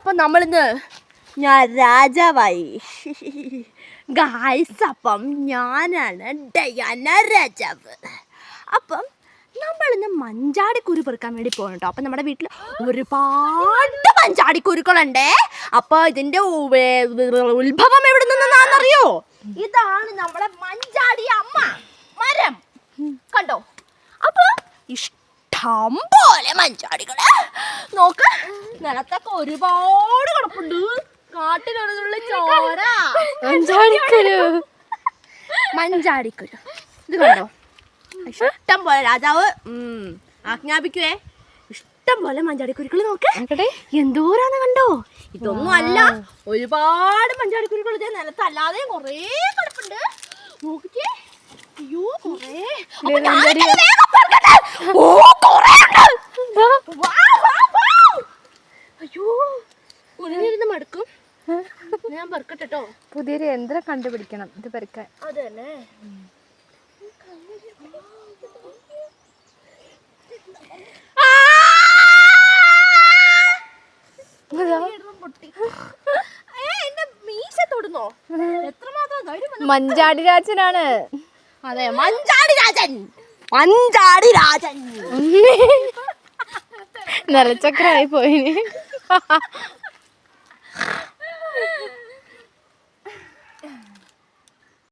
അപ്പം നമ്മളിന്ന് ഞാൻ രാജാവായി ഗായ്സ്. അപ്പം ഞാനാണ് ഡയാന രാജാവ്. അപ്പം നമ്മളിന്ന് മഞ്ചാടിക്കുരു പെറുക്കാൻ വേണ്ടി പോകണം കേട്ടോ. അപ്പം നമ്മുടെ വീട്ടിൽ ഒരുപാട് മഞ്ചാടിക്കുരുക്കളുണ്ടേ. അപ്പോൾ ഇതിൻ്റെ ഉത്ഭവം എവിടെ നിന്നാണെന്നറിയോ? ഇതാണ് നമ്മുടെ മഞ്ചാടി അമ്മ മരം, കണ്ടോ? അപ്പോൾ ഇഷ്ടം പോലെ മഞ്ചാടികള് നോക്ക്, നിലത്തൊക്കെ ഒരുപാട് കിടപ്പുണ്ട്. കാട്ടിലുള്ള ചോര മഞ്ചാടിക്കുരു ഇത് കണ്ടോ? ഇഷ്ടം പോലെ രാജാവ് ആജ്ഞാപിക്കുവേ, ഇഷ്ടം പോലെ മഞ്ചാടിക്കുരുക്കൾ നോക്ക്, എന്തോരാന്ന് കണ്ടോ? ഇതൊന്നും അല്ല, ഒരുപാട് മഞ്ചാടിക്കുരുക്കൾ ഇതേ നിലത്തല്ലാതെ കുറേ കിടപ്പുണ്ട്. നോക്കിക്കേ, അയ്യോ കുറേ. അയ്യോ കുഞ്ഞിരുന്ന് മടുക്കും. ഞാൻ പെറുക്കട്ടോ. പുതിയൊരു യന്ത്രം കണ്ടുപിടിക്കണം ഇത് പെറുക്കാൻ. അതല്ലേ മഞ്ചാടി രാജനാണ്. അതെ, മഞ്ചാടി രാജൻ, മഞ്ചാടി രാജൻ. നിലച്ചക്രായി പോയിന്.